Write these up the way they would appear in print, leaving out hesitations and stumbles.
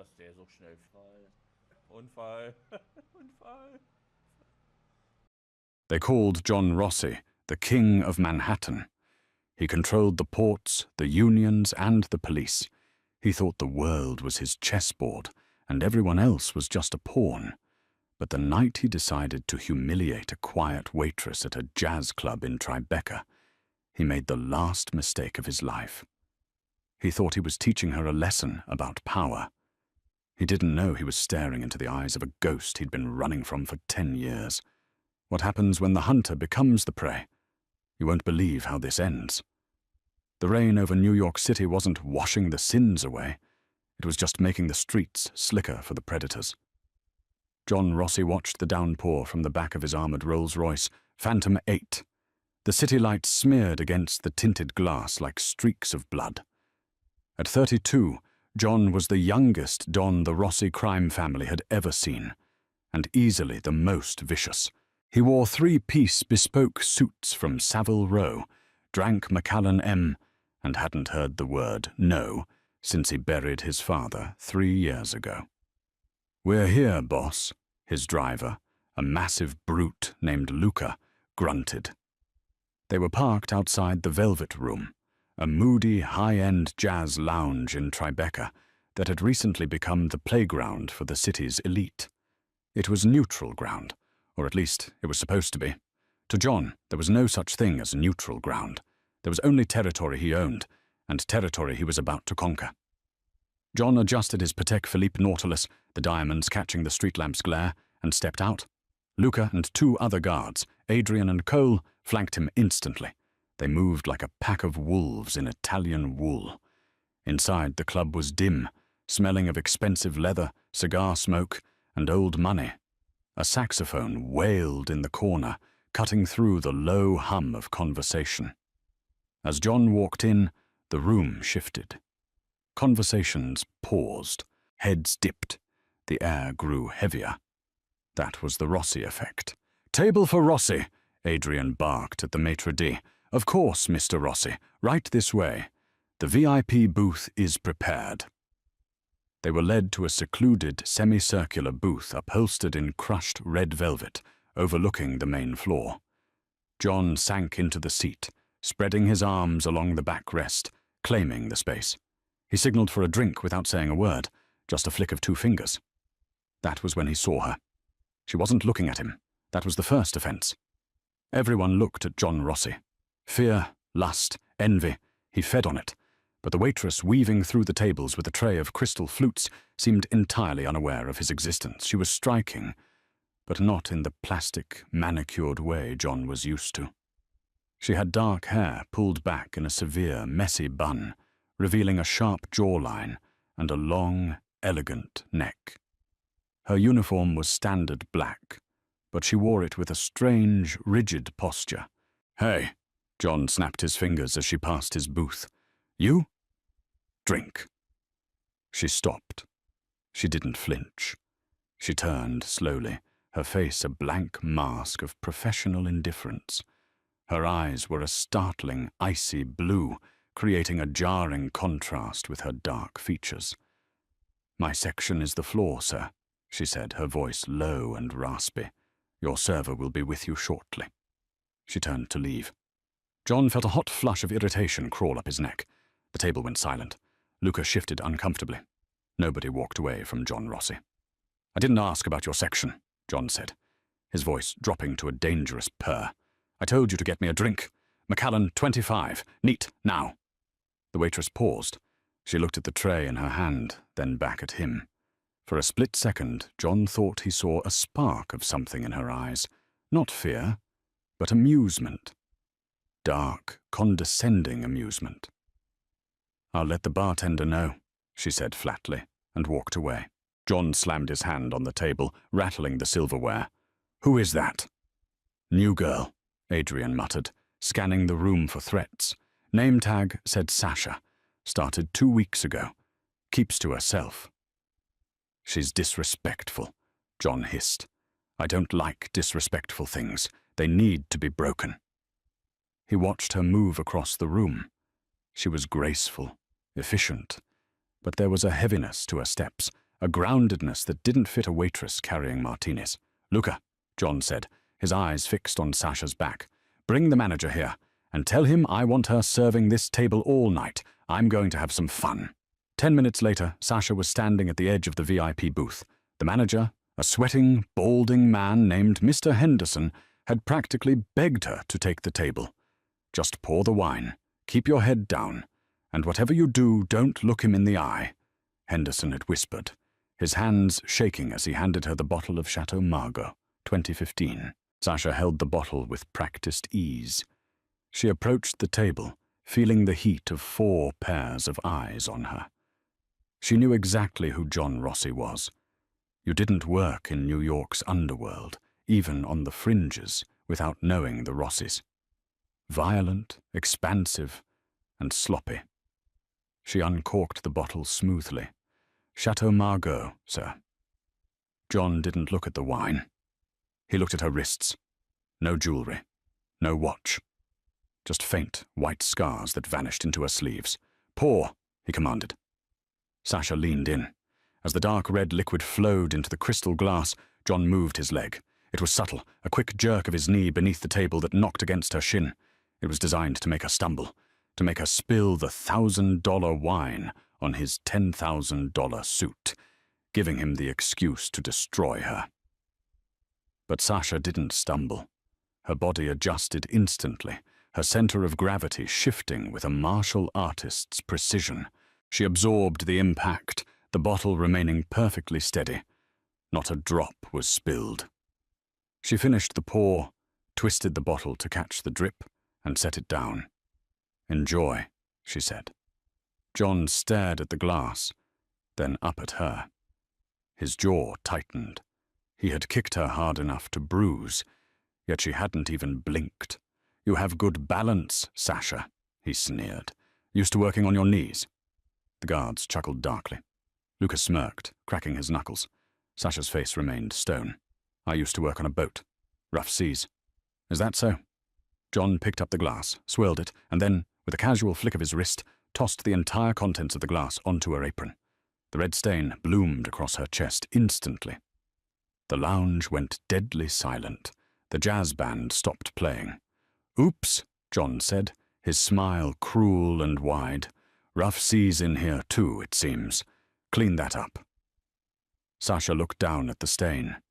dass der so schnell frei. Unfall. Unfall. They called John Rossi the King of Manhattan. He controlled the ports, the unions, and the police. He thought the world was his chessboard, and everyone else was just a pawn. But the night he decided to humiliate a quiet waitress at a jazz club in Tribeca, he made the last mistake of his life. He thought he was teaching her a lesson about power. He didn't know he was staring into the eyes of a ghost he'd been running from for 10 years. What happens when the hunter becomes the prey? You won't believe how this ends. The rain over New York City wasn't washing the sins away. It was just making the streets slicker for the predators. John Rossi watched the downpour from the back of his armored Rolls-Royce, Phantom 8. The city lights smeared against the tinted glass like streaks of blood. At 32, John was the youngest Don the Rossi crime family had ever seen, and easily the most vicious. He wore 3-piece bespoke suits from Savile Row, drank Macallan M, and hadn't heard the word no since he buried his father 3 years ago. "We're here, boss," his driver, a massive brute named Luca, grunted. They were parked outside the Velvet Room, a moody, high-end jazz lounge in Tribeca that had recently become the playground for the city's elite. It was neutral ground, or at least it was supposed to be. To John, there was no such thing as neutral ground. There was only territory he owned, and territory he was about to conquer. John adjusted his Patek Philippe Nautilus, the diamonds catching the street lamp's glare, and stepped out. Luca and 2 other guards, Adrian and Cole, flanked him instantly. They moved like a pack of wolves in Italian wool. Inside, the club was dim, smelling of expensive leather, cigar smoke, and old money. A saxophone wailed in the corner, cutting through the low hum of conversation. As John walked in, the room shifted. Conversations paused, heads dipped, the air grew heavier. That was the Rossi effect. "Table for Rossi," Adrian barked at the maitre d'. "Of course, Mr. Rossi, right this way. The VIP booth is prepared." They were led to a secluded, semicircular booth upholstered in crushed red velvet, overlooking the main floor. John sank into the seat, spreading his arms along the backrest, claiming the space. He signaled for a drink without saying a word, just a flick of 2 fingers. That was when he saw her. She wasn't looking at him. That was the first offense. Everyone looked at John Rossi. Fear, lust, envy, he fed on it. But the waitress weaving through the tables with a tray of crystal flutes seemed entirely unaware of his existence. She was striking, but not in the plastic, manicured way John was used to. She had dark hair pulled back in a severe, messy bun, revealing a sharp jawline and a long, elegant neck. Her uniform was standard black, but she wore it with a strange, rigid posture. "Hey," John snapped his fingers as she passed his booth. "You? Drink." She stopped. She didn't flinch. She turned slowly, her face a blank mask of professional indifference. Her eyes were a startling, icy blue, creating a jarring contrast with her dark features. "My section is the floor, sir," she said, her voice low and raspy. "Your server will be with you shortly." She turned to leave. John felt a hot flush of irritation crawl up his neck. The table went silent. Luca shifted uncomfortably. Nobody walked away from John Rossi. "I didn't ask about your section," John said, his voice dropping to a dangerous purr. "I told you to get me a drink. Macallan 25. Neat, now." The waitress paused. She looked at the tray in her hand, then back at him. For a split second, John thought he saw a spark of something in her eyes. Not fear, but amusement. Dark, condescending amusement. "I'll let the bartender know," she said flatly, and walked away. John slammed his hand on the table, rattling the silverware. "Who is that?" "New girl," Adrian muttered, scanning the room for threats. Name tag said Sasha. Started 2 weeks ago. Keeps to herself. "She's disrespectful," John hissed. "I don't like disrespectful things. They need to be broken." He watched her move across the room. She was graceful, efficient, but there was a heaviness to her steps, a groundedness that didn't fit a waitress carrying martinis. "Luca," John said, his eyes fixed on Sasha's back. "Bring the manager here, and tell him I want her serving this table all night. I'm going to have some fun." 10 minutes later, Sasha was standing at the edge of the VIP booth. The manager, a sweating, balding man named Mr. Henderson, had practically begged her to take the table. "Just pour the wine, keep your head down, and whatever you do, don't look him in the eye," Henderson had whispered, his hands shaking as he handed her the bottle of Chateau Margaux, 2015. Sasha held the bottle with practiced ease. She approached the table, feeling the heat of 4 pairs of eyes on her. She knew exactly who John Rossi was. You didn't work in New York's underworld, even on the fringes, without knowing the Rossis. Violent, expansive, and sloppy. She uncorked the bottle smoothly. "Chateau Margaux, sir." John didn't look at the wine. He looked at her wrists. No jewelry, no watch. Just faint, white scars that vanished into her sleeves. "Pour," he commanded. Sasha leaned in. As the dark red liquid flowed into the crystal glass, John moved his leg. It was subtle, a quick jerk of his knee beneath the table that knocked against her shin. It was designed to make her stumble, to make her spill the $1,000 wine on his $10,000 suit, giving him the excuse to destroy her. But Sasha didn't stumble. Her body adjusted instantly, her center of gravity shifting with a martial artist's precision. She absorbed the impact, the bottle remaining perfectly steady. Not a drop was spilled. She finished the pour, twisted the bottle to catch the drip, and set it down. "Enjoy," she said. John stared at the glass, then up at her. His jaw tightened. He had kicked her hard enough to bruise, yet she hadn't even blinked. "You have good balance, Sasha," he sneered. "Used to working on your knees?" The guards chuckled darkly. Lucas smirked, cracking his knuckles. Sasha's face remained stone. "I used to work on a boat. Rough seas." "Is that so?" John picked up the glass, swirled it, and then, with a casual flick of his wrist, tossed the entire contents of the glass onto her apron. The red stain bloomed across her chest instantly. The lounge went deadly silent. The jazz band stopped playing. "Oops," John said, his smile cruel and wide. "Rough seas in here too, it seems. Clean that up." Sasha looked down at the stain.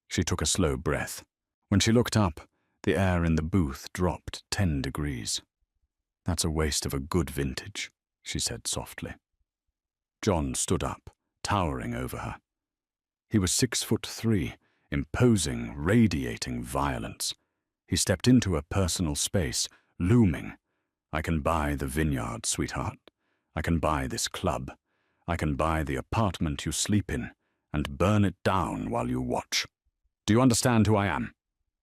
She took a slow breath. When she looked up, the air in the booth dropped 10 degrees. "That's a waste of a good vintage," she said softly. John stood up, towering over her. He was 6'3", imposing, radiating violence. He stepped into her personal space, looming. "I can buy the vineyard, sweetheart. I can buy this club. I can buy the apartment you sleep in, and burn it down while you watch. Do you understand who I am?"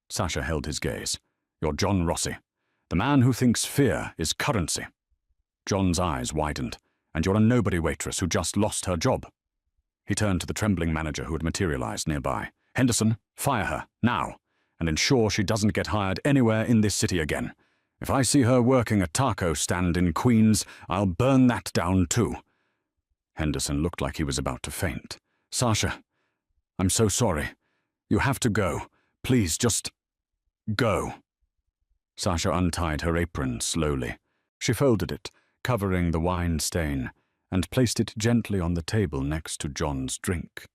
Sasha held his gaze. "You're John Rossi, the man who thinks fear is currency." John's eyes widened. "And you're a nobody waitress who just lost her job." He turned to the trembling manager who had materialized nearby. "Henderson, fire her, now, and ensure she doesn't get hired anywhere in this city again. If I see her working a taco stand in Queens, I'll burn that down too." Henderson looked like he was about to faint. "Sasha, I'm so sorry. You have to go. Please, just go." Sasha untied her apron slowly. She folded it, covering the wine stain, and placed it gently on the table next to John's drink.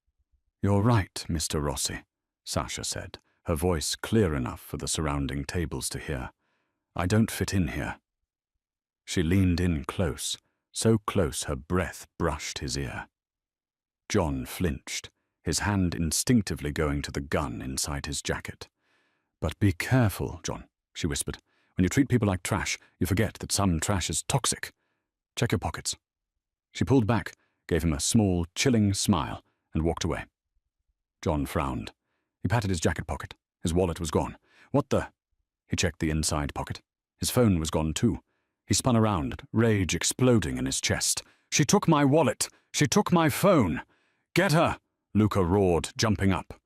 "You're right, Mr. Rossi," Sasha said, her voice clear enough for the surrounding tables to hear. "I don't fit in here." She leaned in close, so close her breath brushed his ear. John flinched, his hand instinctively going to the gun inside his jacket. "But be careful, John," she whispered. "When you treat people like trash, you forget that some trash is toxic. Check your pockets." She pulled back, gave him a small, chilling smile, and walked away. John frowned. He patted his jacket pocket. His wallet was gone. "What the—" He checked the inside pocket. His phone was gone too. He spun around, rage exploding in his chest. "She took my wallet! She took my phone! Get her!" Luca roared, jumping up.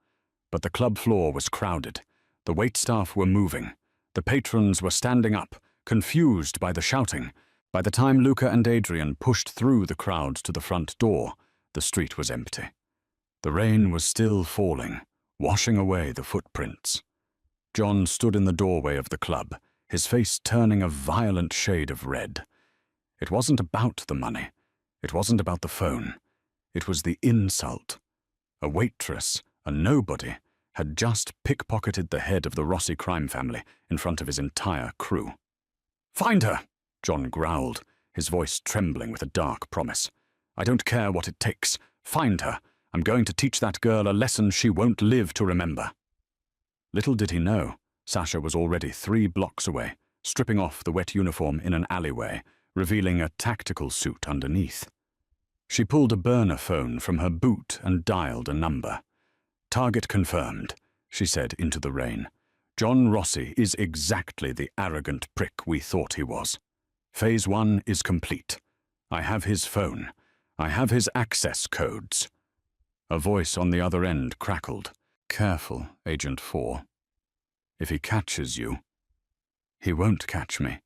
But the club floor was crowded. The waitstaff were moving. The patrons were standing up, confused by the shouting. By the time Luca and Adrian pushed through the crowd to the front door, the street was empty. The rain was still falling, washing away the footprints. John stood in the doorway of the club, his face turning a violent shade of red. It wasn't about the money. It wasn't about the phone. It was the insult. A waitress, a nobody, had just pickpocketed the head of the Rossi crime family in front of his entire crew. "Find her!" John growled, his voice trembling with a dark promise. "I don't care what it takes. Find her. I'm going to teach that girl a lesson she won't live to remember." Little did he know, Sasha was already 3 blocks away, stripping off the wet uniform in an alleyway, revealing a tactical suit underneath. She pulled a burner phone from her boot and dialed a number. "Target confirmed," she said into the rain. "John Rossi is exactly the arrogant prick we thought he was. Phase 1 is complete. I have his phone. I have his access codes." A voice on the other end crackled. "Careful, Agent 4. If he catches you—" "He won't catch me,"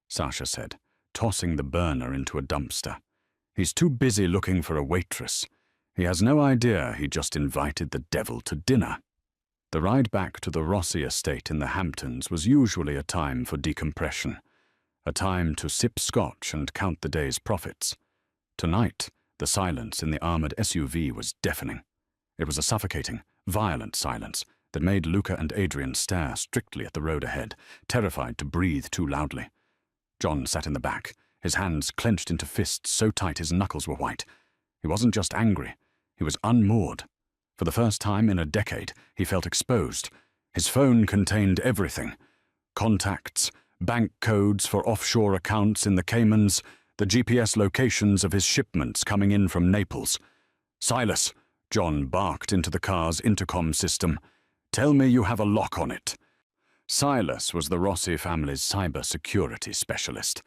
Sasha said, tossing the burner into a dumpster. "He's too busy looking for a waitress. He has no idea he just invited the devil to dinner." The ride back to the Rossi estate in the Hamptons was usually a time for decompression, a time to sip scotch and count the day's profits. Tonight, the silence in the armored SUV was deafening. It was a suffocating, violent silence that made Luca and Adrian stare strictly at the road ahead, terrified to breathe too loudly. John sat in the back, his hands clenched into fists so tight his knuckles were white. He wasn't just angry, he was unmoored. For the first time in a decade, he felt exposed. His phone contained everything: contacts, bank codes for offshore accounts in the Caymans, the GPS locations of his shipments coming in from Naples. "Silas," John barked into the car's intercom system, "tell me you have a lock on it." Silas was the Rossi family's cyber-security specialist,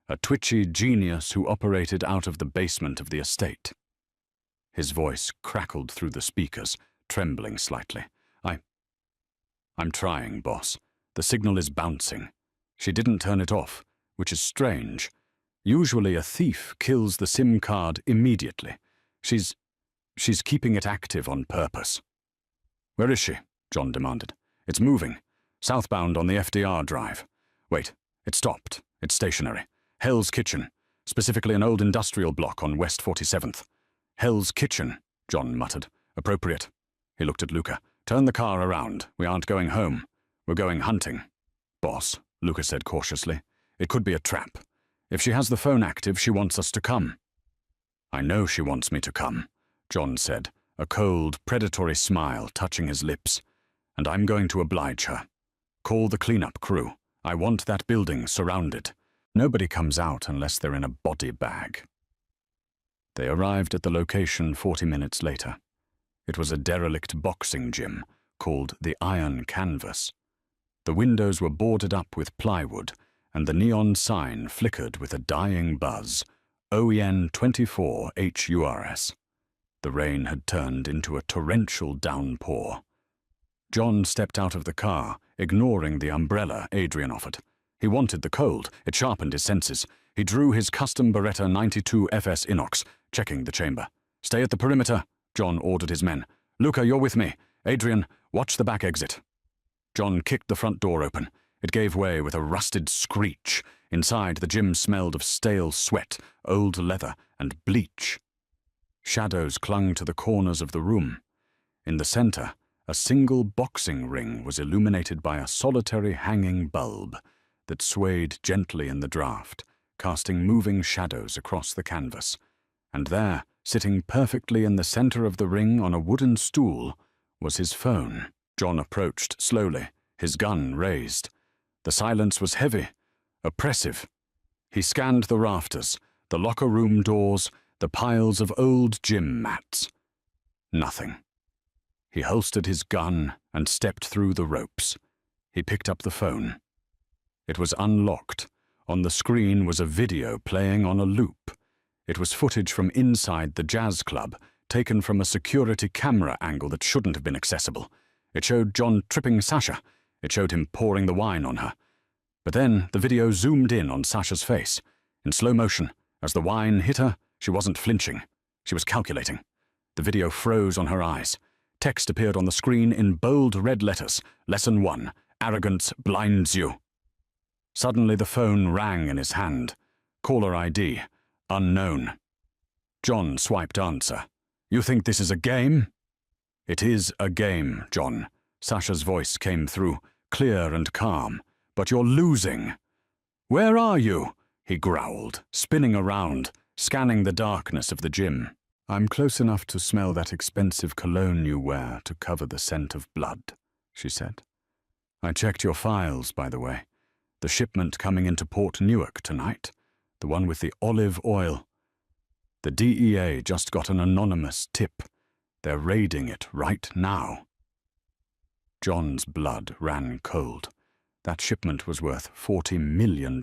a twitchy genius who operated out of the basement of the estate. His voice crackled through the speakers, trembling slightly. I'm trying, boss. The signal is bouncing." She didn't turn it off, which is strange. Usually a thief kills the SIM card immediately. She's keeping it active on purpose. "Where is she?" John demanded. "It's moving. Southbound on the FDR drive. Wait, it stopped. It's stationary. Hell's Kitchen. Specifically an old industrial block on West 47th. "Hell's Kitchen," John muttered. "Appropriate." He looked at Luca. "Turn the car around. We aren't going home. We're going hunting." "Boss," Luca said cautiously, "it could be a trap. If she has the phone active, she wants us to come." "I know she wants me to come," John said, a cold, predatory smile touching his lips. "And I'm going to oblige her. Call the cleanup crew. I want that building surrounded. Nobody comes out unless they're in a body bag." They arrived at the location 40 minutes later. It was a derelict boxing gym called the Iron Canvas. The windows were boarded up with plywood, and the neon sign flickered with a dying buzz, OEN 24 HURS. The rain had turned into a torrential downpour. John stepped out of the car, ignoring the umbrella Adrian offered. He wanted the cold. It sharpened his senses. He drew his custom Beretta 92 FS Inox, checking the chamber. "Stay at the perimeter," John ordered his men. "Luca, you're with me. Adrian, watch the back exit." John kicked the front door open. It gave way with a rusted screech. Inside, the gym smelled of stale sweat, old leather, and bleach. Shadows clung to the corners of the room. In the center, a single boxing ring was illuminated by a solitary hanging bulb that swayed gently in the draft, casting moving shadows across the canvas. And there, sitting perfectly in the center of the ring on a wooden stool, was his phone. John approached slowly, his gun raised. The silence was heavy, oppressive. He scanned the rafters, the locker room doors, the piles of old gym mats. Nothing. He holstered his gun and stepped through the ropes. He picked up the phone. It was unlocked. On the screen was a video playing on a loop. It was footage from inside the jazz club, taken from a security camera angle that shouldn't have been accessible. It showed John tripping Sasha. It showed him pouring the wine on her. But then the video zoomed in on Sasha's face. In slow motion, as the wine hit her, she wasn't flinching. She was calculating. The video froze on her eyes. Text appeared on the screen in bold red letters. Lesson 1. Arrogance blinds you. Suddenly the phone rang in his hand. Caller ID. Unknown. John swiped answer. You think this is a game? It is a game, John. Sasha's voice came through, clear and calm. But you're losing. Where are you? He growled, spinning around, scanning the darkness of the gym. I'm close enough to smell that expensive cologne you wear to cover the scent of blood, she said. I checked your files, by the way. The shipment coming into Port Newark tonight, the one with the olive oil. The DEA just got an anonymous tip. They're raiding it right now. John's blood ran cold. That shipment was worth $40 million.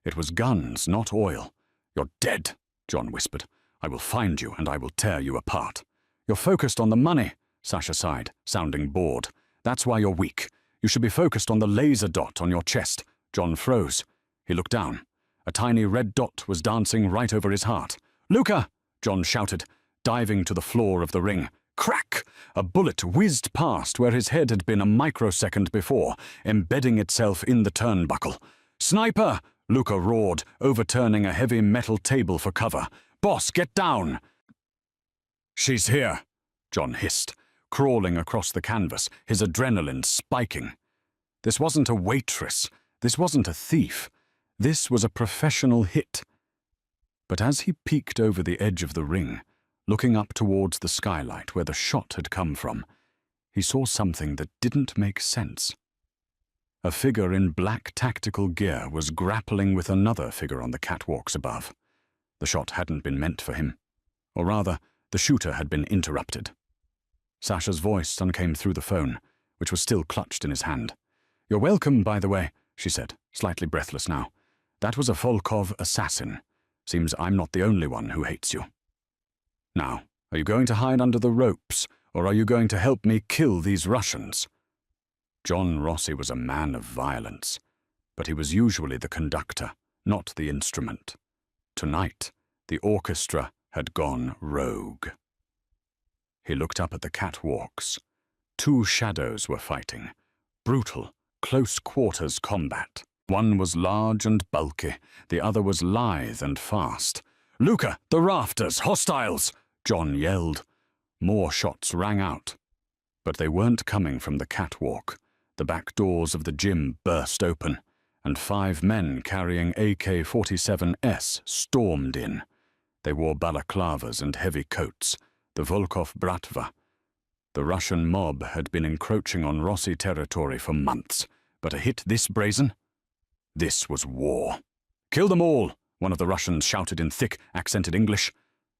It was guns, not oil. You're dead, John whispered. I will find you and I will tear you apart. You're focused on the money, Sasha sighed, sounding bored. That's why you're weak. You should be focused on the laser dot on your chest. John froze. He looked down. A tiny red dot was dancing right over his heart. Luca! John shouted, diving to the floor of the ring. Crack! A bullet whizzed past where his head had been a microsecond before, embedding itself in the turnbuckle. Sniper! Luca roared, overturning a heavy metal table for cover. Boss, get down! She's here, John hissed, crawling across the canvas, his adrenaline spiking. This wasn't a waitress. This wasn't a thief. This was a professional hit. But as he peeked over the edge of the ring, looking up towards the skylight where the shot had come from, he saw something that didn't make sense. A figure in black tactical gear was grappling with another figure on the catwalks above. The shot hadn't been meant for him. Or rather, the shooter had been interrupted. Sasha's voice came through the phone, which was still clutched in his hand. You're welcome, by the way, she said, slightly breathless now. That was a Volkov assassin. Seems I'm not the only one who hates you. Now, are you going to hide under the ropes, or are you going to help me kill these Russians? John Rossi was a man of violence, but he was usually the conductor, not the instrument. Tonight, the orchestra had gone rogue. He looked up at the catwalks. Two shadows were fighting. Brutal, close-quarters combat. One was large and bulky, the other was lithe and fast. Luca, the rafters, hostiles! John yelled. More shots rang out. But they weren't coming from the catwalk. The back doors of the gym burst open, and 5 men carrying AK-47s stormed in. They wore balaclavas and heavy coats, the Volkov Bratva. The Russian mob had been encroaching on Rossi territory for months, but a hit this brazen? This was war. Kill them all, one of the Russians shouted in thick, accented English.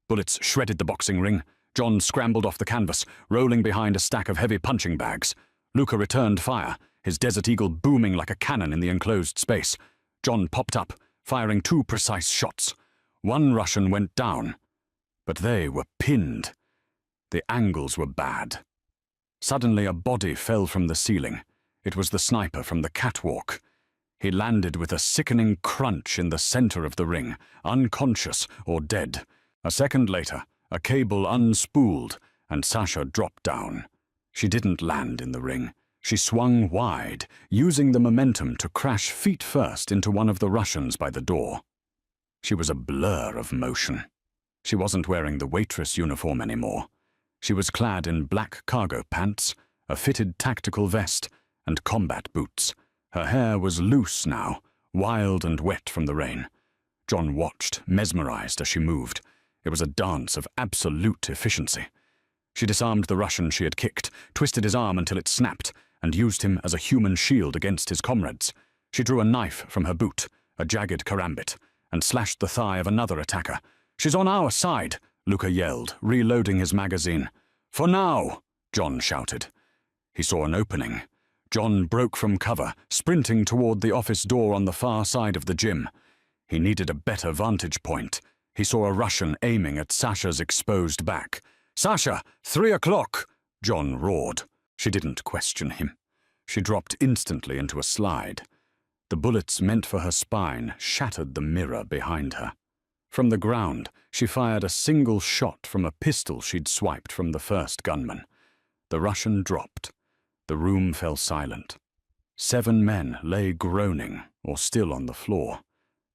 Bullets shredded the boxing ring. John scrambled off the canvas, rolling behind a stack of heavy punching bags. Luca returned fire, his Desert Eagle booming like a cannon in the enclosed space. John popped up, firing 2 precise shots. One Russian went down, but they were pinned. The angles were bad. Suddenly a body fell from the ceiling. It was the sniper from the catwalk. He landed with a sickening crunch in the center of the ring, unconscious or dead. A second later, a cable unspooled, and Sasha dropped down. She didn't land in the ring. She swung wide, using the momentum to crash feet first into one of the Russians by the door. She was a blur of motion. She wasn't wearing the Waitress uniform anymore. She was clad in black cargo pants, a fitted tactical vest, and combat boots. Her hair was loose now, wild and wet from the rain. John watched, mesmerized as she moved. It was a dance of absolute efficiency. She disarmed the Russian she had kicked, twisted his arm until it snapped, and used him as a human shield against his comrades. She drew a knife from her boot, a jagged karambit, and slashed the thigh of another attacker. She's on our side, Luca yelled, reloading his magazine. For now, John shouted. He saw an opening. John broke from cover, sprinting toward the office door on the far side of the gym. He needed a better vantage point. He saw a Russian aiming at Sasha's exposed back. Sasha, 3 o'clock! John roared. She didn't question him. She dropped instantly into a slide. The bullets meant for her spine shattered the mirror behind her. From the ground, she fired a single shot from a pistol she'd swiped from the first gunman. The Russian dropped. The room fell silent. 7 men lay groaning or still on the floor.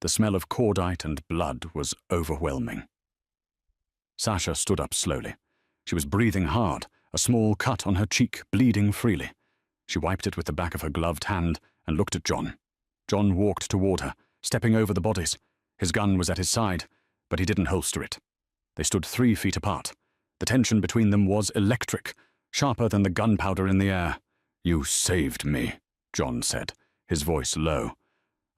The smell of cordite and blood was overwhelming. Sasha stood up slowly. She was breathing hard, a small cut on her cheek bleeding freely. She wiped it with the back of her gloved hand and looked at John. John walked toward her, stepping over the bodies. His gun was at his side, but he didn't holster it. They stood 3 feet apart. The tension between them was electric, sharper than the gunpowder in the air. "You saved me," John said, his voice low.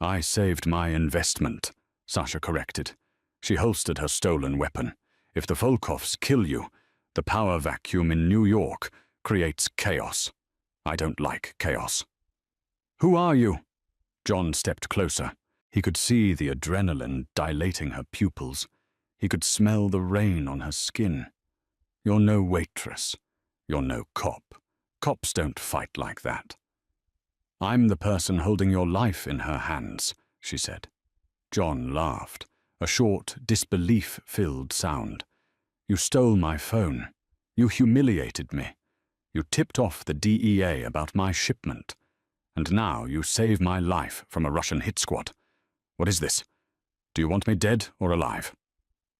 "I saved my investment," Sasha corrected. She holstered her stolen weapon. "If the Volkovs kill you, the power vacuum in New York creates chaos. I don't like chaos." "Who are you?" John stepped closer. He could see the adrenaline dilating her pupils. He could smell the rain on her skin. "You're no waitress. You're no cop. Cops don't fight like that." "I'm the person holding your life in her hands," she said. John laughed, a short, disbelief-filled sound. "You stole my phone. You humiliated me. You tipped off the DEA about my shipment. And now you save my life from a Russian hit squad. What is this? Do you want me dead or alive?"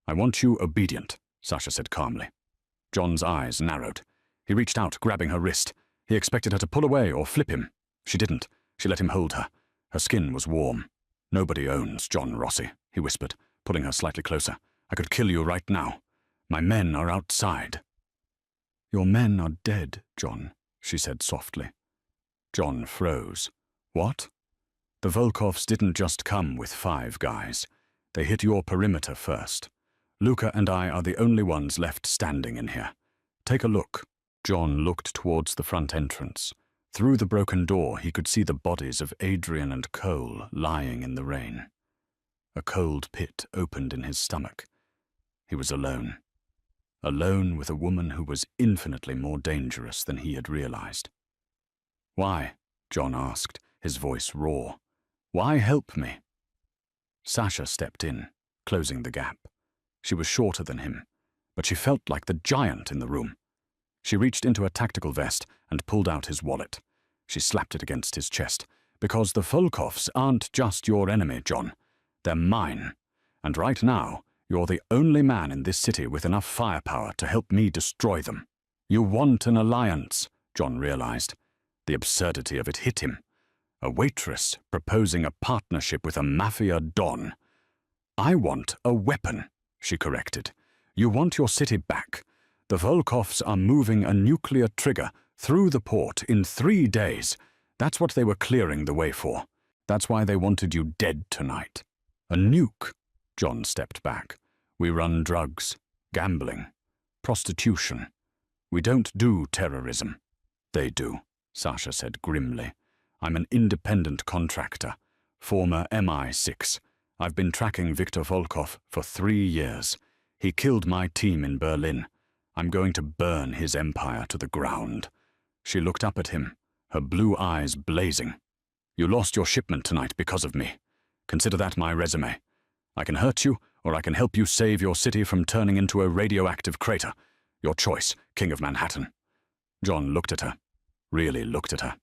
"I want you obedient," Sasha said calmly. John's eyes narrowed. He reached out, grabbing her wrist. He expected her to pull away or flip him. She didn't. She let him hold her. Her skin was warm. "Nobody owns John Rossi," he whispered, pulling her slightly closer. "I could kill you right now. My men are outside." "Your men are dead, John," she said softly. John froze. "What?" "The Volkovs didn't just come with 5 guys. They hit your perimeter first. Luca and I are the only ones left standing in here. Take a look." John looked towards the front entrance. Through the broken door, he could see the bodies of Adrian and Cole lying in the rain. A cold pit opened in his stomach. He was alone. Alone with a woman who was infinitely more dangerous than he had realized. "Why?" John asked, his voice raw. "Why help me?" Sasha stepped in, closing the gap. She was shorter than him, but she felt like the giant in the room. She reached into a tactical vest and pulled out his wallet. She slapped it against his chest. "Because the Volkovs aren't just your enemy, John. They're mine. And right now, you're the only man in this city with enough firepower to help me destroy them." "You want an alliance," John realized. The absurdity of it hit him. A waitress proposing a partnership with a Mafia don. "I want a weapon," she corrected. "You want your city back. The Volkovs are moving a nuclear trigger through the port in 3 days. That's what they were clearing the way for. That's why they wanted you dead tonight." "A nuke?" John stepped back. "We run drugs, gambling, prostitution. We don't do terrorism." "They do," Sasha said grimly. "I'm an independent contractor, former MI6. I've been tracking Viktor Volkov for 3 years. He killed my team in Berlin. I'm going to burn his empire to the ground." She looked up at him, her blue eyes blazing. "You lost your shipment tonight because of me. Consider that my resume. I can hurt you, or I can help you save your city from turning into a radioactive crater. Your choice, King of Manhattan." John looked at her, really looked at her.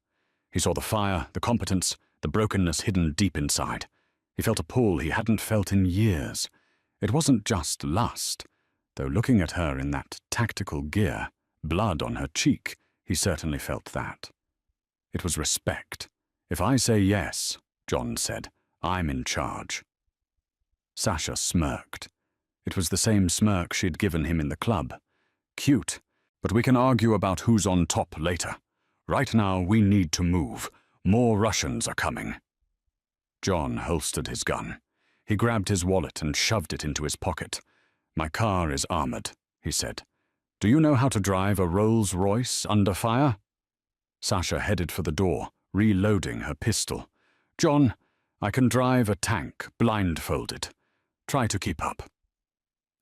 He saw the fire, the competence, the brokenness hidden deep inside. He felt a pull he hadn't felt in years. It wasn't just lust, though looking at her in that tactical gear, blood on her cheek, he certainly felt that. It was respect. "If I say yes," John said, "I'm in charge." Sasha smirked. It was the same smirk she'd given him in the club. "Cute, but we can argue about who's on top later. Right now, we need to move. More Russians are coming." John holstered his gun. He grabbed his wallet and shoved it into his pocket. "My car is armored," he said. "Do you know how to drive a Rolls-Royce under fire?" Sasha headed for the door, reloading her pistol. "John, I can drive a tank, blindfolded. Try to keep up."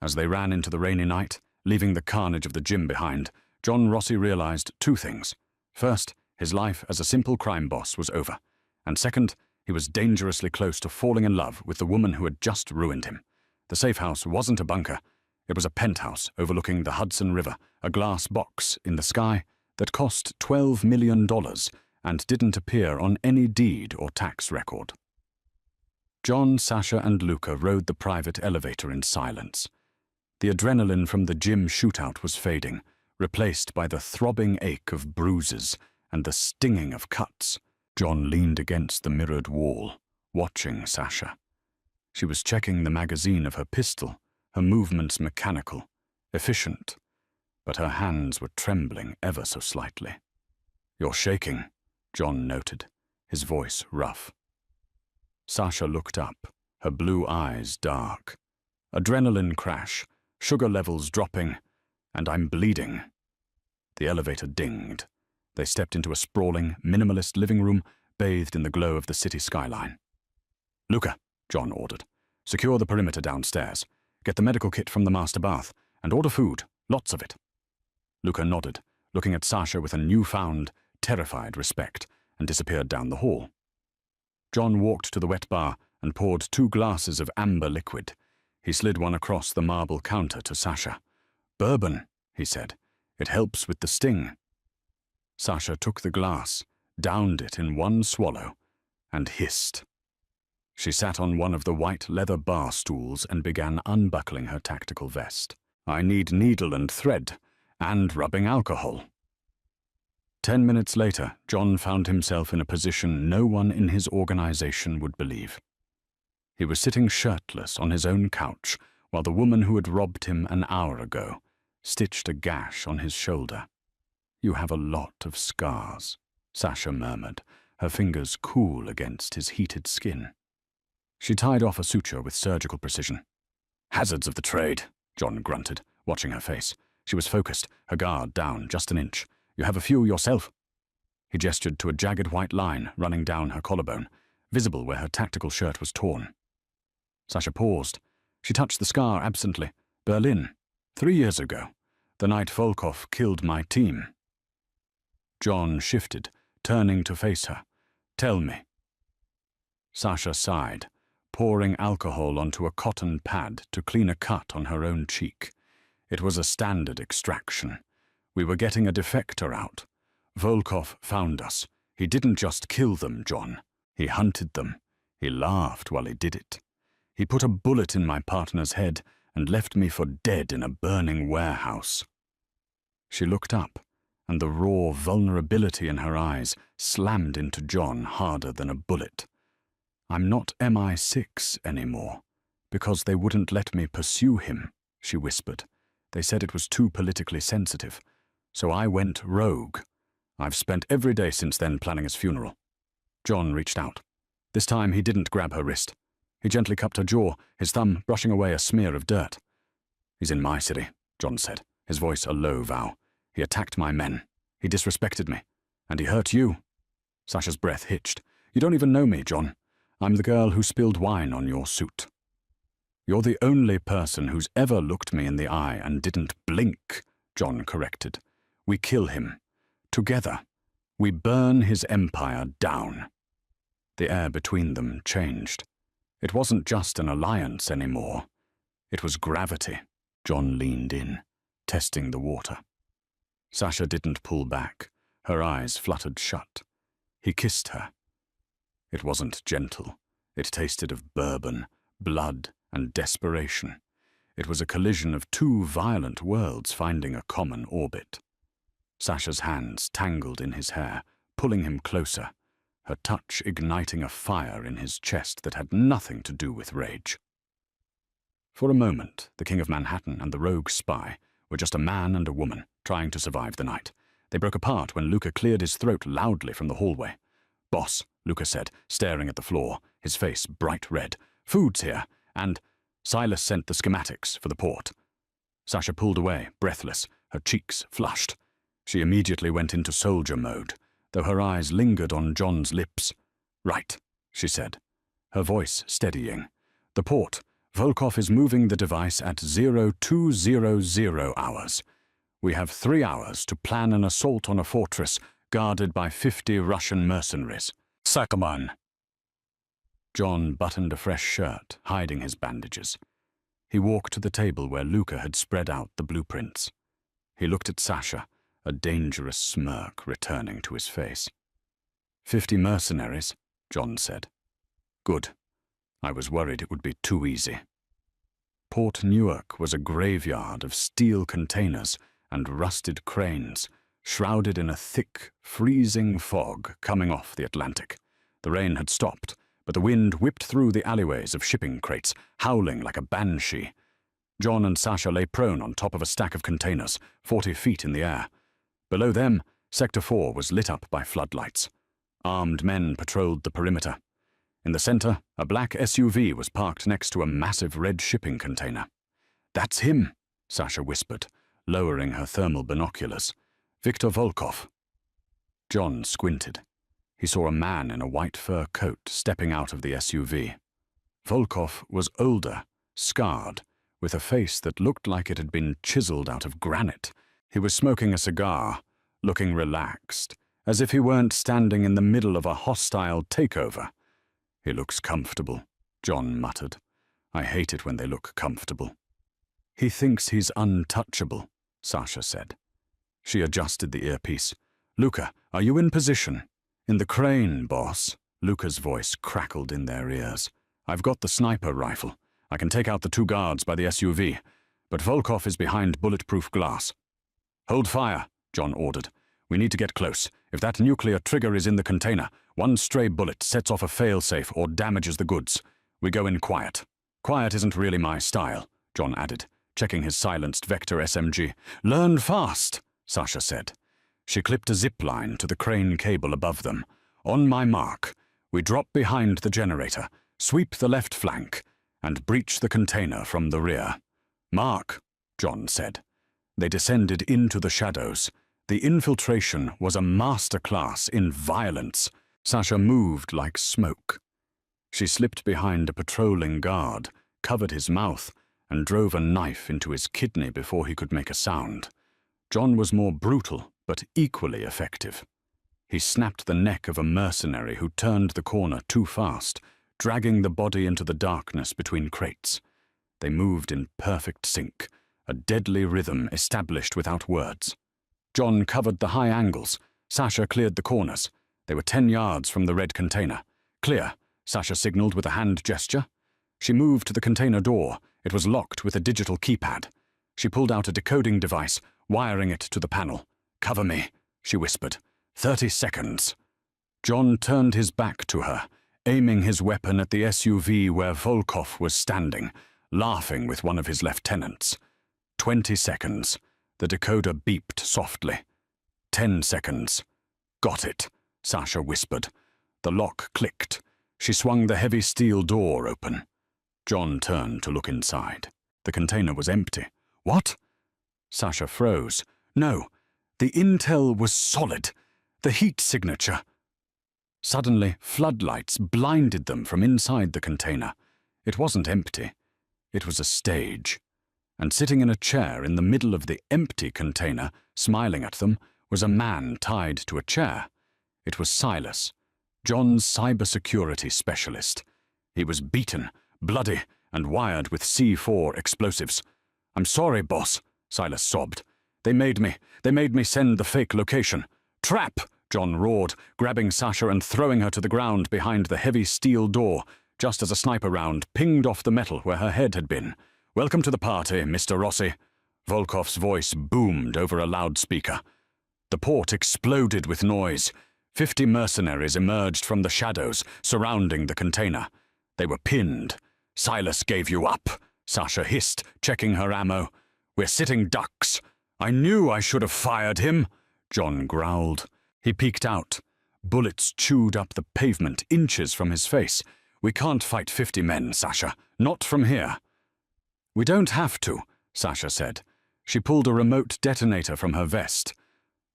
As they ran into the rainy night, leaving the carnage of the gym behind, John Rossi realized 2 things. First, his life as a simple crime boss was over. And second, he was dangerously close to falling in love with the woman who had just ruined him. The safe house wasn't a bunker. It was a penthouse overlooking the Hudson River, a glass box in the sky that cost $12 million and didn't appear on any deed or tax record. John, Sasha, and Luca rode the private elevator in silence. The adrenaline from the gym shootout was fading, replaced by the throbbing ache of bruises and the stinging of cuts. John leaned against the mirrored wall, watching Sasha. She was checking the magazine of her pistol, her movements mechanical, efficient, but her hands were trembling ever so slightly. "You're shaking," John noted, his voice rough. Sasha looked up, her blue eyes dark. Adrenaline crash, sugar levels dropping, and I'm bleeding. The elevator dinged. They stepped into a sprawling, minimalist living room bathed in the glow of the city skyline. "Luca," John ordered, "secure the perimeter downstairs. Get the medical kit from the master bath, and order food, lots of it." Luca nodded, looking at Sasha with a newfound, terrified respect, and disappeared down the hall. John walked to the wet bar and poured 2 glasses of amber liquid. He slid one across the marble counter to Sasha. "Bourbon," he said. "It helps with the sting." Sasha took the glass, downed it in one swallow, and hissed. She sat on one of the white leather bar stools and began unbuckling her tactical vest. "I need needle and thread, and rubbing alcohol." 10 minutes later, John found himself in a position no one in his organization would believe. He was sitting shirtless on his own couch while the woman who had robbed him an hour ago stitched a gash on his shoulder. "You have a lot of scars," Sasha murmured, her fingers cool against his heated skin. She tied off a suture with surgical precision. "Hazards of the trade," John grunted, watching her face. She was focused, her guard down just an inch. "You have a few yourself?" He gestured to a jagged white line running down her collarbone, visible where her tactical shirt was torn. Sasha paused. She touched the scar absently. "Berlin, 3 years ago, the night Volkov killed my team." John shifted, turning to face her. "Tell me." Sasha sighed, pouring alcohol onto a cotton pad to clean a cut on her own cheek. It was a standard extraction. "We were getting a defector out. Volkov found us. He didn't just kill them, John. He hunted them. He laughed while he did it. He put a bullet in my partner's head and left me for dead in a burning warehouse." She looked up, and the raw vulnerability in her eyes slammed into John harder than a bullet. "I'm not MI6 anymore, because they wouldn't let me pursue him," she whispered. "They said it was too politically sensitive. So I went rogue. I've spent every day since then planning his funeral." John reached out. This time he didn't grab her wrist. He gently cupped her jaw, his thumb brushing away a smear of dirt. "He's in my city," John said, his voice a low vow. "He attacked my men. He disrespected me. And he hurt you." Sasha's breath hitched. "You don't even know me, John. I'm the girl who spilled wine on your suit." "You're the only person who's ever looked me in the eye and didn't blink," John corrected. "We kill him. Together. We burn his empire down." The air between them changed. It wasn't just an alliance anymore. It was gravity. John leaned in, testing the water. Sasha didn't pull back. Her eyes fluttered shut. He kissed her. It wasn't gentle. It tasted of bourbon, blood, and desperation. It was a collision of 2 violent worlds finding a common orbit. Sasha's hands tangled in his hair, pulling him closer, her touch igniting a fire in his chest that had nothing to do with rage. For a moment, the King of Manhattan and the rogue spy were just a man and a woman trying to survive the night. They broke apart when Luca cleared his throat loudly from the hallway. "Boss," Luca said, staring at the floor, his face bright red. "Food's here, and—" Silas sent the schematics for the port. Sasha pulled away, breathless, her cheeks flushed. She immediately went into soldier mode, though her eyes lingered on John's lips. "Right," she said, her voice steadying. "The port. Volkov is moving the device at 0200 hours. We have 3 hours to plan an assault on a fortress guarded by 50 Russian mercenaries. Sakaman." John buttoned a fresh shirt, hiding his bandages. He walked to the table where Luca had spread out the blueprints. He looked at Sasha, a dangerous smirk returning to his face. 50 mercenaries, John said. Good. I was worried it would be too easy. Port Newark was a graveyard of steel containers and rusted cranes, shrouded in a thick, freezing fog coming off the Atlantic. The rain had stopped, but the wind whipped through the alleyways of shipping crates, howling like a banshee. John and Sasha lay prone on top of a stack of containers, 40 feet in the air. Below them, Sector 4 was lit up by floodlights. Armed men patrolled the perimeter. In the center, a black SUV was parked next to a massive red shipping container. "That's him," Sasha whispered, lowering her thermal binoculars. "Viktor Volkov." John squinted. He saw a man in a white fur coat stepping out of the SUV. Volkov was older, scarred, with a face that looked like it had been chiseled out of granite. He was smoking a cigar, looking relaxed, as if he weren't standing in the middle of a hostile takeover. "He looks comfortable," John muttered. "I hate it when they look comfortable." "He thinks he's untouchable," Sasha said. She adjusted the earpiece. "Luca, are you in position?" "In the crane, boss." Luca's voice crackled in their ears. "I've got the sniper rifle. I can take out the 2 guards by the SUV, but Volkov is behind bulletproof glass." "Hold fire," John ordered. "We need to get close. If that nuclear trigger is in the container, one stray bullet sets off a failsafe or damages the goods. We go in quiet." "Quiet isn't really my style," John added, checking his silenced Vector SMG. "Learn fast," Sasha said. She clipped a zip line to the crane cable above them. "On my mark, we drop behind the generator, sweep the left flank, and breach the container from the rear." "Mark," John said. They descended into the shadows. The infiltration was a masterclass in violence. Sasha moved like smoke. She slipped behind a patrolling guard, covered his mouth, and drove a knife into his kidney before he could make a sound. John was more brutal, but equally effective. He snapped the neck of a mercenary who turned the corner too fast, dragging the body into the darkness between crates. They moved in perfect sync, a deadly rhythm established without words. John covered the high angles. Sasha cleared the corners. They were 10 yards from the red container. "Clear," Sasha signaled with a hand gesture. She moved to the container door. It was locked with a digital keypad. She pulled out a decoding device, wiring it to the panel. "Cover me," she whispered. 30 seconds. John turned his back to her, aiming his weapon at the SUV where Volkov was standing, laughing with one of his lieutenants. 20 seconds. The decoder beeped softly. 10 seconds. "Got it," Sasha whispered. The lock clicked. She swung the heavy steel door open. John turned to look inside. The container was empty. "What?" Sasha froze. "No, the intel was solid. The heat signature." Suddenly, floodlights blinded them from inside the container. It wasn't empty. It was a stage. And sitting in a chair in the middle of the empty container, smiling at them, was a man tied to a chair. It was Silas, John's cybersecurity specialist. He was beaten, bloody, and wired with C4 explosives. "I'm sorry, boss," Silas sobbed. They made me send the fake location." "Trap!" John roared, grabbing Sasha and throwing her to the ground behind the heavy steel door, just as a sniper round pinged off the metal where her head had been. "Welcome to the party, Mr. Rossi." Volkov's voice boomed over a loudspeaker. The port exploded with noise. 50 mercenaries emerged from the shadows surrounding the container. They were pinned. "Silas gave you up," Sasha hissed, checking her ammo. "We're sitting ducks." "I knew I should have fired him," John growled. He peeked out. Bullets chewed up the pavement inches from his face. "We can't fight 50 men, Sasha. Not from here." "We don't have to," Sasha said. She pulled a remote detonator from her vest.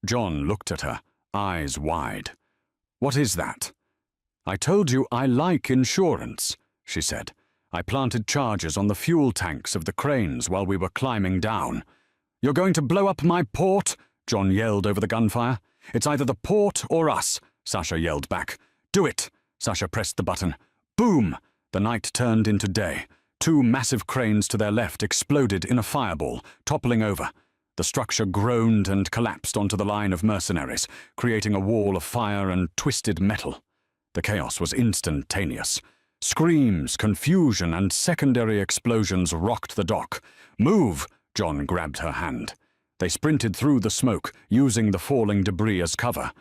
John looked at her, eyes wide. "What is that?" "I told you I like insurance," she said. "I planted charges on the fuel tanks of the cranes while we were climbing down." "You're going to blow up my port?" John yelled over the gunfire. "It's either the port or us," Sasha yelled back. "Do it!" Sasha pressed the button. Boom! The night turned into day. Two massive cranes to their left exploded in a fireball, toppling over. The structure groaned and collapsed onto the line of mercenaries, creating a wall of fire and twisted metal. The chaos was instantaneous. Screams, confusion, and secondary explosions rocked the dock. "Move!" John grabbed her hand. They sprinted through the smoke, using the falling debris as cover.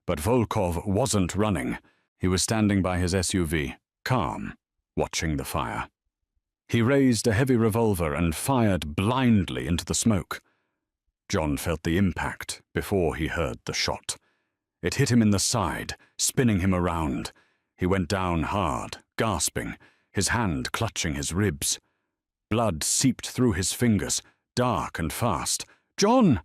But Volkov wasn't running. He was standing by his SUV, calm, watching the fire. He raised a heavy revolver and fired blindly into the smoke. John felt the impact before he heard the shot. It hit him in the side, spinning him around. He went down hard, gasping, his hand clutching his ribs. Blood seeped through his fingers, dark and fast. "John!"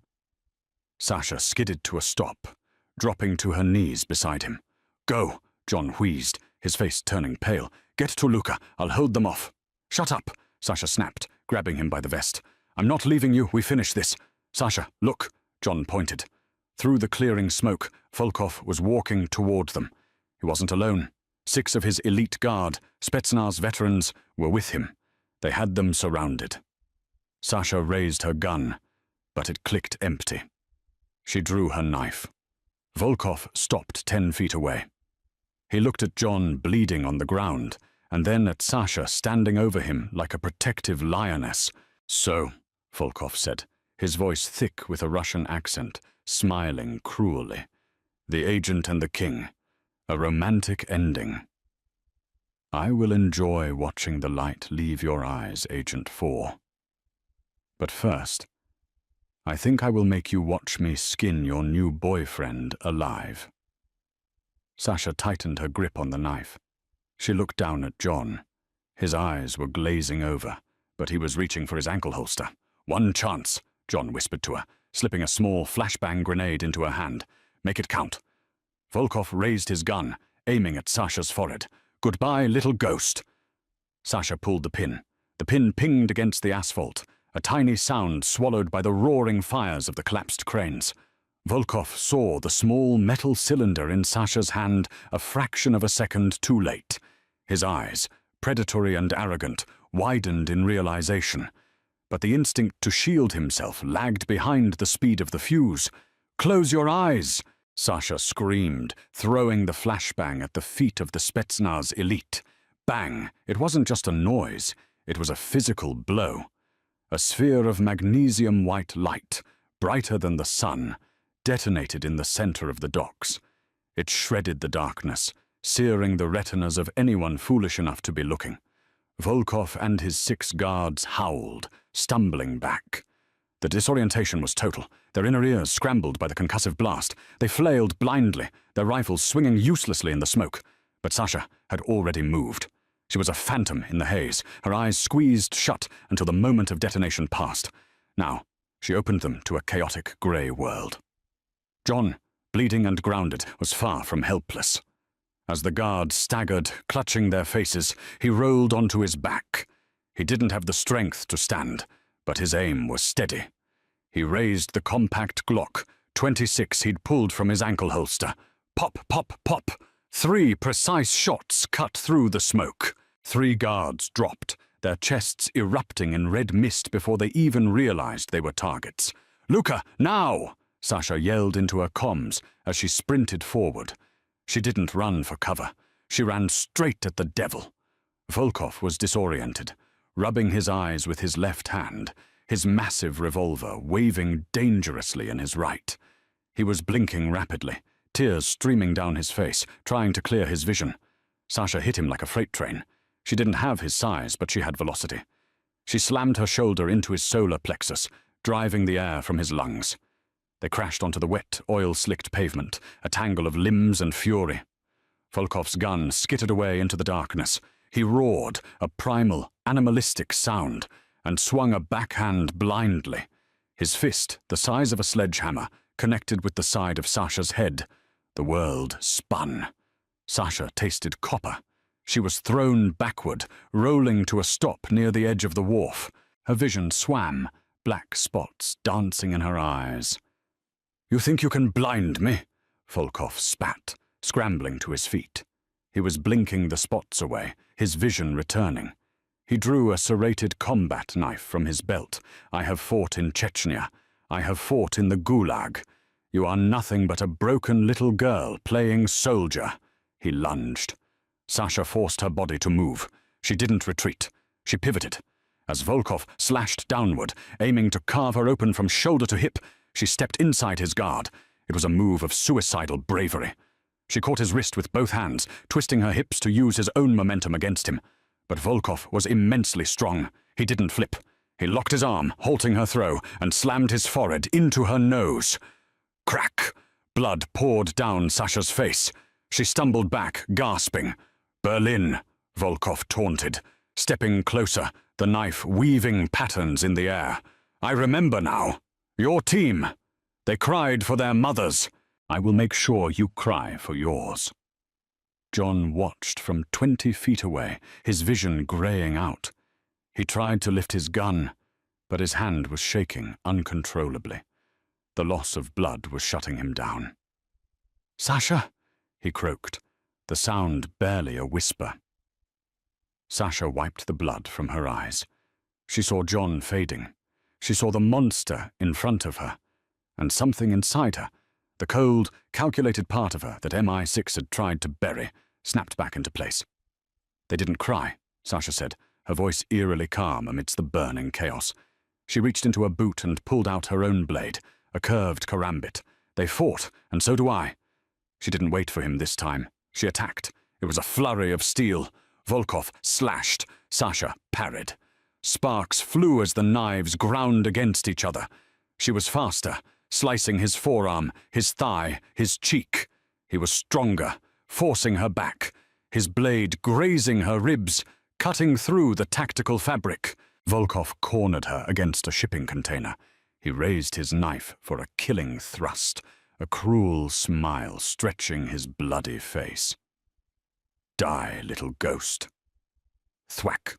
Sasha skidded to a stop, dropping to her knees beside him. "Go," John wheezed, his face turning pale. "Get to Luca. I'll hold them off." "Shut up," Sasha snapped, grabbing him by the vest. "I'm not leaving you. We finish this." "Sasha, look," John pointed. Through the clearing smoke, Volkov was walking toward them. He wasn't alone. 6 of his elite guard, Spetsnaz veterans, were with him. They had them surrounded. Sasha raised her gun, but it clicked empty. She drew her knife. Volkov stopped 10 feet away. He looked at John bleeding on the ground, and then at Sasha standing over him like a protective lioness. "So," Volkov said, his voice thick with a Russian accent, smiling cruelly. "The agent and the king. A romantic ending. I will enjoy watching the light leave your eyes, Agent 4. But first, I think I will make you watch me skin your new boyfriend alive." Sasha tightened her grip on the knife. She looked down at John. His eyes were glazing over, but he was reaching for his ankle holster. "One chance," John whispered to her, slipping a small flashbang grenade into her hand. "Make it count." Volkov raised his gun, aiming at Sasha's forehead. "Goodbye, little ghost." Sasha pulled the pin. The pin pinged against the asphalt, a tiny sound swallowed by the roaring fires of the collapsed cranes. Volkov saw the small metal cylinder in Sasha's hand a fraction of a second too late. His eyes, predatory and arrogant, widened in realization. But the instinct to shield himself lagged behind the speed of the fuse. "Close your eyes!" Sasha screamed, throwing the flashbang at the feet of the Spetsnaz elite. Bang! It wasn't just a noise, it was a physical blow. A sphere of magnesium-white light, brighter than the sun, detonated in the center of the docks. It shredded the darkness, searing the retinas of anyone foolish enough to be looking. Volkov and his 6 guards howled, stumbling back. The disorientation was total. Their inner ears scrambled by the concussive blast. They flailed blindly, their rifles swinging uselessly in the smoke. But Sasha had already moved. She was a phantom in the haze, her eyes squeezed shut until the moment of detonation passed. Now, she opened them to a chaotic grey world. John, bleeding and grounded, was far from helpless. As the guards staggered, clutching their faces, he rolled onto his back. He didn't have the strength to stand, but his aim was steady. He raised the compact Glock, 26 he'd pulled from his ankle holster. Pop, pop, pop. 3 precise shots cut through the smoke. 3 guards dropped, their chests erupting in red mist before they even realized they were targets. "Luca, now!" Sasha yelled into her comms as she sprinted forward. She didn't run for cover. She ran straight at the devil. Volkov was disoriented, rubbing his eyes with his left hand, his massive revolver waving dangerously in his right. He was blinking rapidly, tears streaming down his face, trying to clear his vision. Sasha hit him like a freight train. She didn't have his size, but she had velocity. She slammed her shoulder into his solar plexus, driving the air from his lungs. They crashed onto the wet, oil-slicked pavement, a tangle of limbs and fury. Volkov's gun skittered away into the darkness. He roared, a primal, animalistic sound, and swung a backhand blindly. His fist, the size of a sledgehammer, connected with the side of Sasha's head. The world spun. Sasha tasted copper. She was thrown backward, rolling to a stop near the edge of the wharf. Her vision swam, black spots dancing in her eyes. "You think you can blind me?" Volkov spat, scrambling to his feet. He was blinking the spots away, his vision returning. He drew a serrated combat knife from his belt. "I have fought in Chechnya. I have fought in the Gulag. You are nothing but a broken little girl playing soldier." He lunged. Sasha forced her body to move. She didn't retreat. She pivoted. As Volkov slashed downward, aiming to carve her open from shoulder to hip, she stepped inside his guard. It was a move of suicidal bravery. She caught his wrist with both hands, twisting her hips to use his own momentum against him. But Volkov was immensely strong. He didn't flip. He locked his arm, halting her throw, and slammed his forehead into her nose. Crack! Blood poured down Sasha's face. She stumbled back, gasping. "Berlin," Volkov taunted, stepping closer, the knife weaving patterns in the air. "I remember now. Your team. They cried for their mothers. I will make sure you cry for yours." John watched from 20 feet away, his vision graying out. He tried to lift his gun, but his hand was shaking uncontrollably. The loss of blood was shutting him down. "Sasha," he croaked, the sound barely a whisper. Sasha wiped the blood from her eyes. She saw John fading. She saw the monster in front of her, and something inside her, the cold, calculated part of her that MI6 had tried to bury, snapped back into place. "They didn't cry," Sasha said, her voice eerily calm amidst the burning chaos. She reached into her boot and pulled out her own blade, a curved karambit. "They fought, and so do I." She didn't wait for him this time. She attacked. It was a flurry of steel. Volkov slashed. Sasha parried. Sparks flew as the knives ground against each other. She was faster, slicing his forearm, his thigh, his cheek. He was stronger, forcing her back, his blade grazing her ribs, cutting through the tactical fabric. Volkov cornered her against a shipping container. He raised his knife for a killing thrust, a cruel smile stretching his bloody face. "Die, little ghost." Thwack.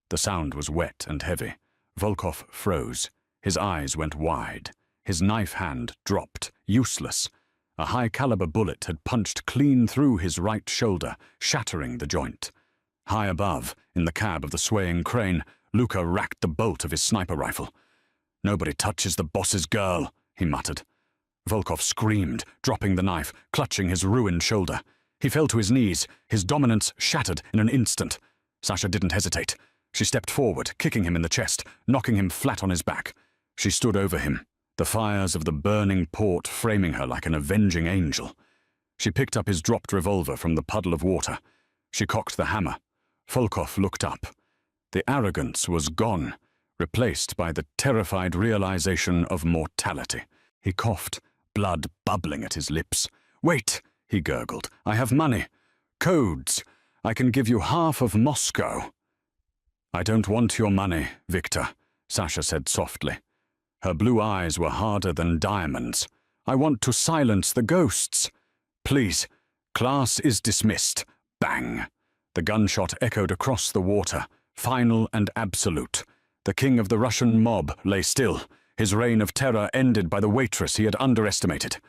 The sound was wet and heavy. Volkov froze. His eyes went wide. His knife hand dropped, useless. A high-caliber bullet had punched clean through his right shoulder, shattering the joint. High above, in the cab of the swaying crane, Luca racked the bolt of his sniper rifle. "Nobody touches the boss's girl," he muttered. Volkov screamed, dropping the knife, clutching his ruined shoulder. He fell to his knees, his dominance shattered in an instant. Sasha didn't hesitate. She stepped forward, kicking him in the chest, knocking him flat on his back. She stood over him, the fires of the burning port framing her like an avenging angel. She picked up his dropped revolver from the puddle of water. She cocked the hammer. Volkov looked up. The arrogance was gone, replaced by the terrified realization of mortality. He coughed, blood bubbling at his lips. "Wait," he gurgled. "I have money. Codes. I can give you half of Moscow." "I don't want your money, Victor," Sasha said softly. Her blue eyes were harder than diamonds. "I want to silence the ghosts. Please, class is dismissed." Bang! The gunshot echoed across the water, final and absolute. The king of the Russian mob lay still, his reign of terror ended by the waitress he had underestimated.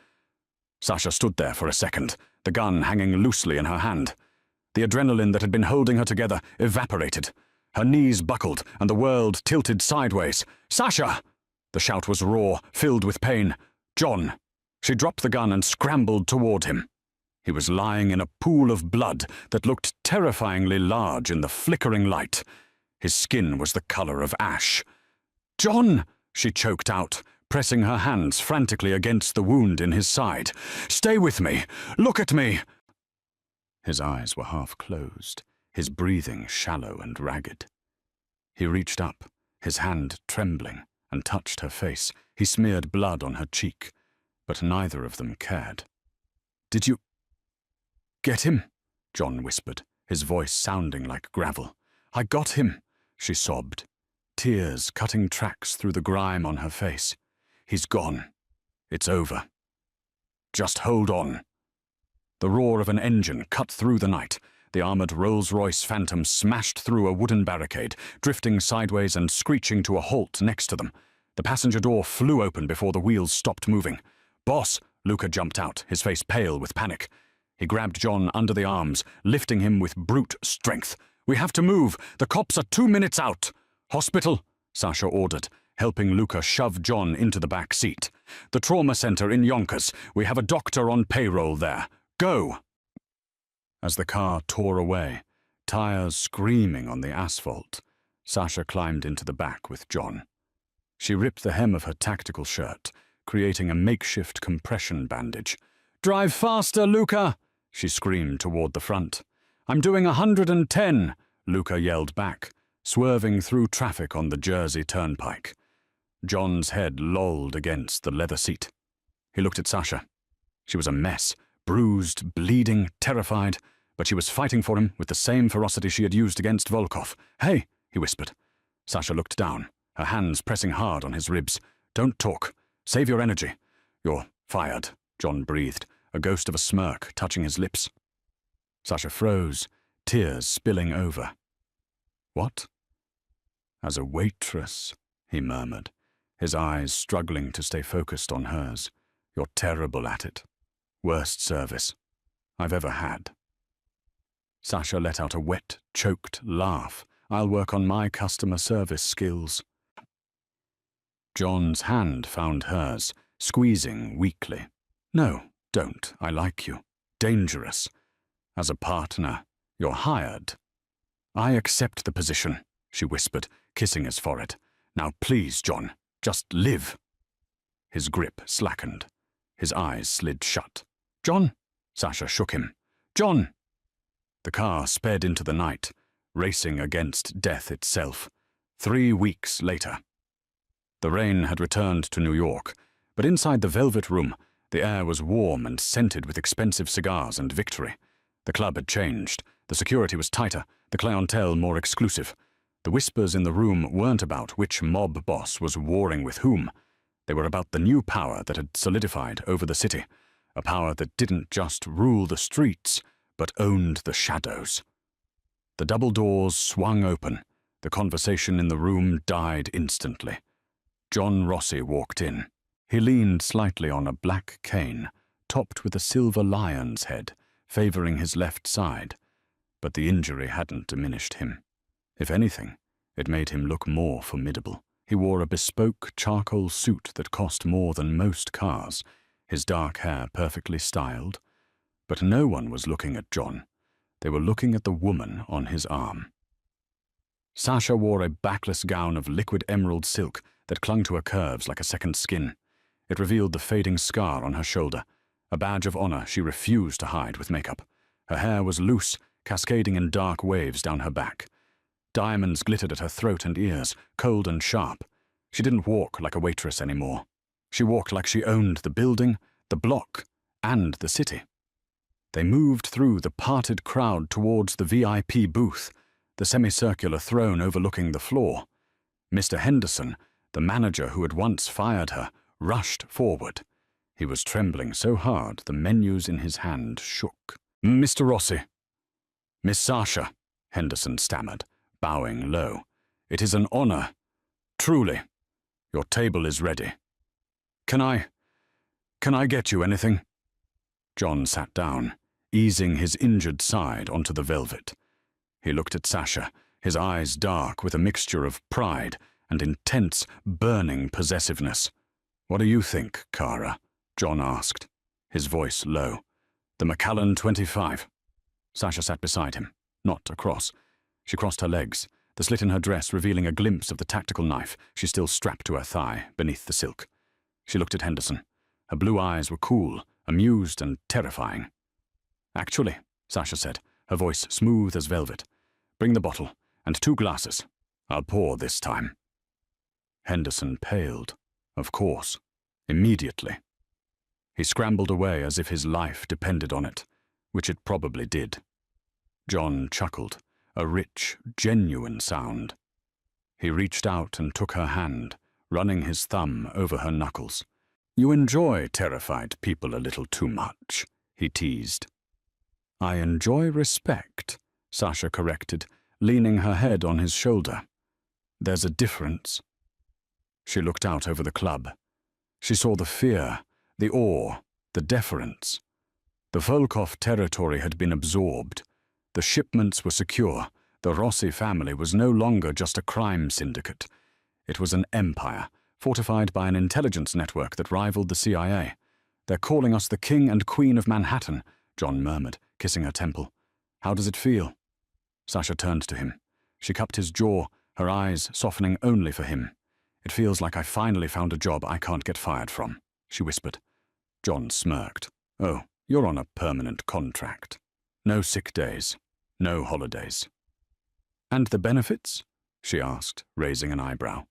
Sasha stood there for a second, the gun hanging loosely in her hand. The adrenaline that had been holding her together evaporated. Her knees buckled, and the world tilted sideways. "Sasha!" The shout was raw, filled with pain. "John!" She dropped the gun and scrambled toward him. He was lying in a pool of blood that looked terrifyingly large in the flickering light. His skin was the color of ash. "John!" she choked out, pressing her hands frantically against the wound in his side. "Stay with me! Look at me!" His eyes were half closed, his breathing shallow and ragged. He reached up, his hand trembling, and touched her face. He smeared blood on her cheek, but neither of them cared. "Did you get him?" John whispered, his voice sounding like gravel. "I got him," she sobbed, tears cutting tracks through the grime on her face. "He's gone. It's over. Just hold on." The roar of an engine cut through the night. The armored Rolls-Royce Phantom smashed through a wooden barricade, drifting sideways and screeching to a halt next to them. The passenger door flew open before the wheels stopped moving. "Boss!" Luca jumped out, his face pale with panic. He grabbed John under the arms, lifting him with brute strength. We have to move. The cops are 2 minutes out. Hospital, Sasha ordered, helping Luca shove John into the back seat. The trauma center in Yonkers. We have a doctor on payroll there. Go! As the car tore away, tires screaming on the asphalt, Sasha climbed into the back with John. She ripped the hem of her tactical shirt, creating a makeshift compression bandage. "Drive faster, Luca!" she screamed toward the front. "I'm doing 110, Luca yelled back, swerving through traffic on the Jersey Turnpike. John's head lolled against the leather seat. He looked at Sasha. She was a mess, bruised, bleeding, terrified, but she was fighting for him with the same ferocity she had used against Volkov. "Hey," he whispered. Sasha looked down, her hands pressing hard on his ribs. "Don't talk. Save your energy." "You're fired," John breathed, a ghost of a smirk touching his lips. Sasha froze, tears spilling over. "What?" "As a waitress," he murmured, his eyes struggling to stay focused on hers. "You're terrible at it. Worst service I've ever had." Sasha let out a wet, choked laugh. "I'll work on my customer service skills." John's hand found hers, squeezing weakly. "No, don't. I like you. Dangerous. As a partner, you're hired." "I accept the position," she whispered, kissing his forehead. "Now please, John, just live." His grip slackened. His eyes slid shut. "John!" Sasha shook him. "John!" The car sped into the night, racing against death itself. 3 weeks later. The rain had returned to New York, but inside the Velvet Room, the air was warm and scented with expensive cigars and victory. The club had changed. The security was tighter, the clientele more exclusive. The whispers in the room weren't about which mob boss was warring with whom. They were about the new power that had solidified over the city, a power that didn't just rule the streets, but owned the shadows. The double doors swung open. The conversation in the room died instantly. John Rossi walked in. He leaned slightly on a black cane, topped with a silver lion's head, favoring his left side. But the injury hadn't diminished him. If anything, it made him look more formidable. He wore a bespoke charcoal suit that cost more than most cars, his dark hair perfectly styled. But no one was looking at John. They were looking at the woman on his arm. Sasha wore a backless gown of liquid emerald silk that clung to her curves like a second skin. It revealed the fading scar on her shoulder, a badge of honor she refused to hide with makeup. Her hair was loose, cascading in dark waves down her back. Diamonds glittered at her throat and ears, cold and sharp. She didn't walk like a waitress anymore. She walked like she owned the building, the block, and the city. They moved through the parted crowd towards the VIP booth, the semicircular throne overlooking the floor. Mr. Henderson, the manager who had once fired her, rushed forward. He was trembling so hard the menus in his hand shook. "Mr. Rossi." "Miss Sasha," Henderson stammered, bowing low. "It is an honor. Truly. Your table is ready. Can I get you anything?" John sat down, easing his injured side onto the velvet. He looked at Sasha, his eyes dark with a mixture of pride and intense, burning possessiveness. "What do you think, Kara?" John asked, his voice low. "The Macallan 25. Sasha sat beside him, not across. She crossed her legs, the slit in her dress revealing a glimpse of the tactical knife she still strapped to her thigh beneath the silk. She looked at Henderson. Her blue eyes were cool, amused and terrifying. "Actually," Sasha said, her voice smooth as velvet, "bring the bottle, and 2 glasses. I'll pour this time." Henderson paled. Of course. Immediately. He scrambled away as if his life depended on it, which it probably did. John chuckled, a rich, genuine sound. He reached out and took her hand, running his thumb over her knuckles. "You enjoy terrified people a little too much," he teased. "I enjoy respect," Sasha corrected, leaning her head on his shoulder. "There's a difference." She looked out over the club. She saw the fear, the awe, the deference. The Volkov territory had been absorbed. The shipments were secure, The Rossi family was no longer just a crime syndicate. It was an empire, fortified by an intelligence network that rivaled the CIA. "They're calling us the King and Queen of Manhattan," John murmured, kissing her temple. "How does it feel?" Sasha turned to him. She cupped his jaw, her eyes softening only for him. "It feels like I finally found a job I can't get fired from," she whispered. John smirked. "Oh, you're on a permanent contract. No sick days, no holidays." "And the benefits?" she asked, raising an eyebrow.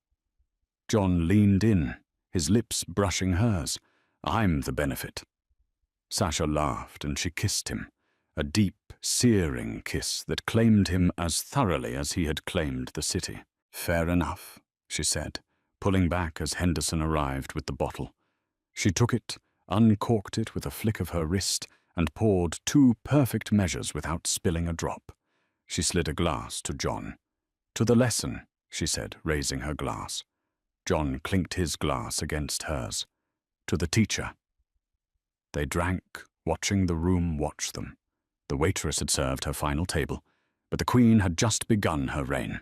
John leaned in, his lips brushing hers. "I'm the benefit." Sasha laughed and she kissed him, a deep, searing kiss that claimed him as thoroughly as he had claimed the city. "Fair enough," she said, pulling back as Henderson arrived with the bottle. She took it, uncorked it with a flick of her wrist, and poured 2 perfect measures without spilling a drop. She slid a glass to John. "To the lesson," she said, raising her glass. John clinked his glass against hers. "To the teacher." They drank, watching the room watch them. The waitress had served her final table, but the Queen had just begun her reign.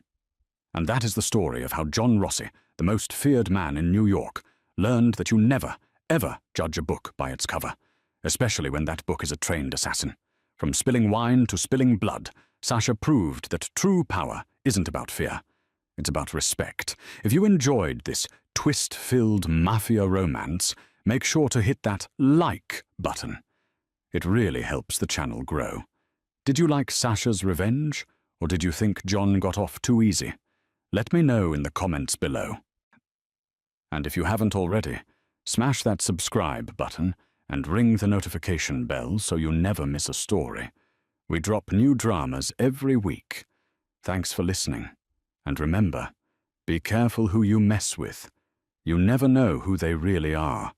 And that is the story of how John Rossi, the most feared man in New York, learned that you never, ever judge a book by its cover, especially when that book is a trained assassin. From spilling wine to spilling blood, Sasha proved that true power isn't about fear. It's about respect. If you enjoyed this twist-filled Mafia romance, make sure to hit that like button. It really helps the channel grow. Did you like Sasha's revenge, or did you think John got off too easy? Let me know in the comments below. And if you haven't already, smash that subscribe button and ring the notification bell so you never miss a story. We drop new dramas every week. Thanks for listening. And remember, be careful who you mess with. You never know who they really are.